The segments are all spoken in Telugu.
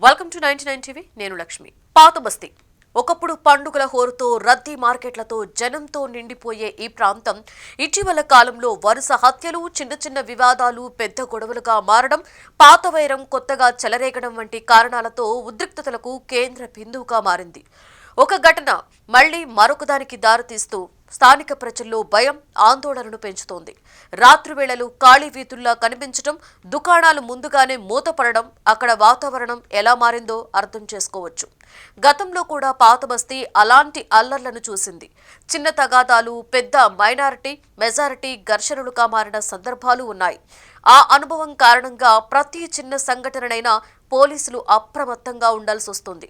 Welcome to 99 TV. నేను లక్ష్మి. పాత బస్తీ ఒకప్పుడు పండుగల హోరుతో రద్దీ మార్కెట్లతో జనంతో నిండిపోయే ఈ ప్రాంతం ఇటీవల కాలంలో వరుస హత్యలు, చిన్న చిన్న వివాదాలు పెద్ద గొడవలుగా మారడం, పాత వైరం కొత్తగా చెలరేగడం వంటి కారణాలతో ఉద్రిక్తతలకు కేంద్ర బిందువుగా మారింది. ఒక ఘటన మళ్లీ మరొకదానికి దారితీస్తూ స్థానిక ప్రజల్లో భయం, ఆందోళనను పెంచుతోంది. రాత్రి వేళలు ఖాళీ వీధుల్లా కనిపించడం, దుకాణాలు ముందుగానే మూతపడడం, అక్కడ వాతావరణం ఎలా మారిందో అర్థం చేసుకోవచ్చు. గతంలో కూడా పాత బస్తీ అలాంటి అల్లర్లను చూసింది. చిన్న తగాదాలు పెద్ద మెజారిటీ ఘర్షణలుగా మారిన సందర్భాలు ఉన్నాయి. ఆ అనుభవం కారణంగా ప్రతి చిన్న సంఘటననైనా పోలీసులు అప్రమత్తంగా ఉండాల్సి వస్తుంది.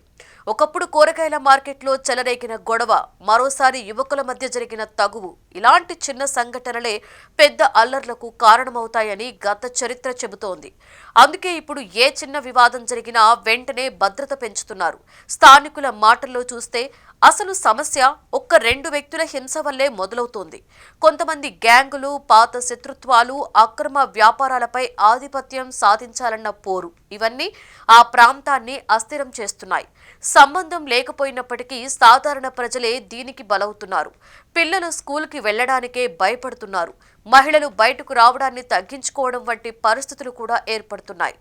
ఒకప్పుడు కూరగాయల మార్కెట్లో చెలరేగిన గొడవ, మరోసారి యువకుల మధ్య జరిగిన తగువు, ఇలాంటి చిన్న సంఘటనలే పెద్ద అల్లర్లకు కారణమవుతాయని గత చరిత్ర చెబుతోంది. అందుకే ఇప్పుడు ఏ చిన్న వివాదం జరిగినా వెంటనే భద్రత పెంచుతున్నారు. స్థానికుల మాటల్లో చూస్తే అసలు సమస్య ఒక్క రెండు వ్యక్తుల హింస వల్లే మొదలవుతోంది. కొంతమంది గ్యాంగులు, పాత శత్రుత్వాలు, అక్రమ వ్యాపారాలపై ఆధిపత్యం సాధించాలన్న పోరు, ఇవన్నీ ఆ ప్రాంతాన్ని అస్థిరం చేస్తున్నాయి. సంబంధం లేకపోయినప్పటికీ సాధారణ ప్రజలే దీనికి బలవుతున్నారు. పిల్లలు స్కూల్కి వెళ్లడానికే భయపడుతున్నారు. మహిళలు బయటకు రావడాన్ని తగ్గించుకోవడం వంటి పరిస్థితులు కూడా ఏర్పడుతున్నాయి.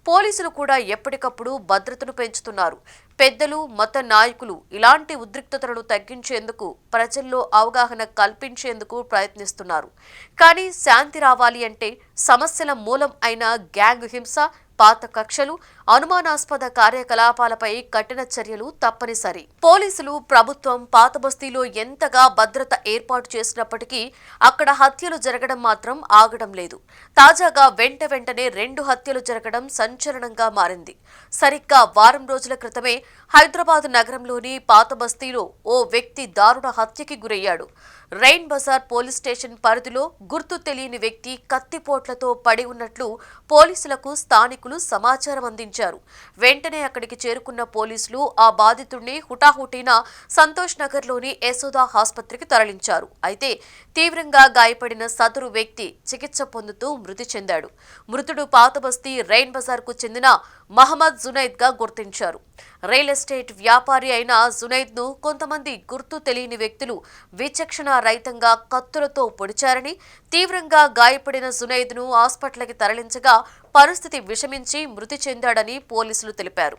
పోలీసులు కూడా ఎప్పటికప్పుడు భద్రతను పెంచుతున్నారు. పెద్దలు, మత నాయకులు ఇలాంటి ఉద్రిక్తతలను తగ్గించేందుకు, ప్రజల్లో అవగాహన కల్పించేందుకు ప్రయత్నిస్తున్నారు. కానీ శాంతి రావాలి అంటే సమస్యల మూలం అయిన గ్యాంగ్ హింస, పాత కక్షలు, అనుమానాస్పద కార్యకలాపాలపై కఠిన చర్యలు తప్పనిసరి. పోలీసులు, ప్రభుత్వం పాత బస్తీలో ఎంతగా భద్రత ఏర్పాటు చేసినప్పటికీ అక్కడ హత్యలు జరగడం మాత్రం ఆగడం లేదు. తాజాగా వెంటనే 2 హత్యలు జరగడం సంచలనంగా మారింది. సరిగ్గా వారం రోజుల క్రితమే హైదరాబాద్ నగరంలోని పాత బస్తీలో ఓ వ్యక్తి దారుణ హత్యకి గురయ్యాడు. రైన్ బజార్ పోలీస్ స్టేషన్ పరిధిలో గుర్తు తెలియని వ్యక్తి కత్తిపోట్లతో పడి ఉన్నట్లు పోలీసులకు స్థానికులు సమాచారం అందించారు. వెంటనే అక్కడికి చేరుకున్న పోలీసులు ఆ బాధితుడిని హుటాహుటిన సంతోష్ నగర్లోని యశోద ఆసుపత్రికి తరలించారు. అయితే తీవ్రంగా గాయపడిన సదరు వ్యక్తి చికిత్స పొందుతూ మృతి చెందాడు. మృతుడు పాత బస్తీ రైన్ బజార్ కు చెందిన మహమ్మద్ జునైద్ గా గుర్తించారు. రియల్ ఎస్టేట్ వ్యాపారి అయిన జునైద్ ను కొంతమంది గుర్తు తెలియని వ్యక్తులు విచక్షణ రహితంగా కత్తులతో పొడిచారని, తీవ్రంగా గాయపడిన జునైద్ ను హాస్పిటల్కి తరలించగా పరిస్థితి విషమించి మృతి చెందాడని పోలీసులు తెలిపారు.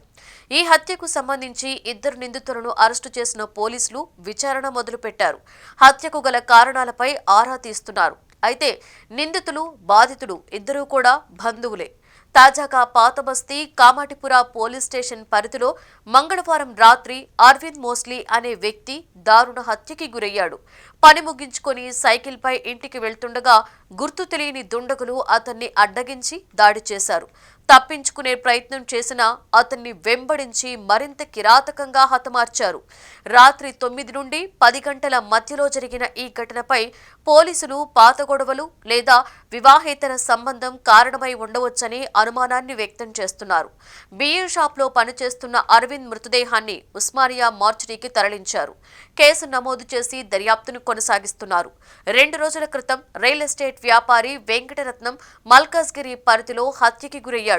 ఈ హత్యకు సంబంధించి 2 నిందితులను అరెస్టు చేసిన పోలీసులు విచారణ మొదలుపెట్టారు. హత్యకు గల కారణాలపై ఆరా తీస్తున్నారు. అయితే నిందితులు, బాధితుడు ఇద్దరూ కూడా బంధువులే. తాజాగా పాత బస్తీ కామాటిపుర పోలీస్ స్టేషన్ పరిధిలో మంగళవారం రాత్రి అరవింద్ మోస్లీ అనే వ్యక్తి దారుణ హత్యకి గురయ్యాడు. పని ముగించుకొని సైకిల్పై ఇంటికి వెళ్తుండగా గుర్తు తెలియని దుండగులు అతన్ని అడ్డగించి దాడి చేశారు. తప్పించుకునే ప్రయత్నం చేసినా అతన్ని వెంబడించి మరింత కిరాతకంగా హతమార్చారు. రాత్రి 9 నుండి 10 గంటల మధ్యలో జరిగిన ఈ ఘటనపై పోలీసులు పాత గొడవలు లేదా వివాహేతర సంబంధం కారణమై ఉండవచ్చని అనుమానాన్ని వ్యక్తం చేస్తున్నారు. బియ్యం షాప్లో పనిచేస్తున్న అరవింద్ మృతదేహాన్ని ఉస్మానియా మార్చురీకి తరలించారు. కేసు నమోదు చేసి దర్యాప్తును కొనసాగిస్తున్నారు. 2 రోజుల క్రితం రియల్ ఎస్టేట్ వ్యాపారి వెంకటరత్నం మల్కాజ్గిరి పరిధిలో హత్యకి గురయ్యాడు.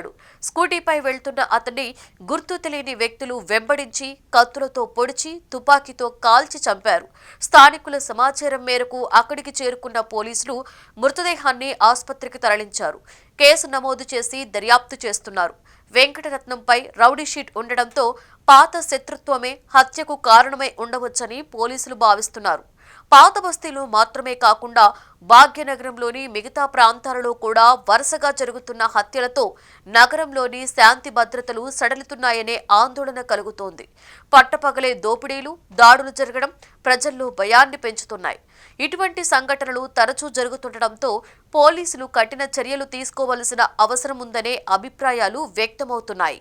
స్కూటీపై వెళ్తున్న అతన్ని గుర్తు తెలియని వ్యక్తులు వెంబడించి కత్తులతో పొడిచి తుపాకీతో కాల్చి చంపారు. స్థానికుల సమాచారం మేరకు అక్కడికి చేరుకున్న పోలీసులు మృతదేహాన్ని ఆసుపత్రికి తరలించారు. కేసు నమోదు చేసి దర్యాప్తు చేస్తున్నారు. వెంకటరత్నంపై రౌడీ షీట్ ఉండడంతో పాత శత్రుత్వమే హత్యకు కారణమై ఉండవచ్చని పోలీసులు భావిస్తున్నారు. పాత బస్తీలో మాత్రమే కాకుండా భాగ్యనగరంలోని మిగతా ప్రాంతాలలో కూడా వరుసగా జరుగుతున్న హత్యలతో నగరంలోని శాంతి భద్రతలు సడలుతున్నాయనే ఆందోళన కలుగుతోంది. పట్టపగలే దోపిడీలు, దాడులు జరగడం ప్రజల్లో భయాన్ని పెంచుతున్నాయి. ఇటువంటి సంఘటనలు తరచూ జరుగుతుండటంతో పోలీసులు కఠిన చర్యలు తీసుకోవలసిన అవసరం ఉందనే అభిప్రాయాలు వ్యక్తమవుతున్నాయి.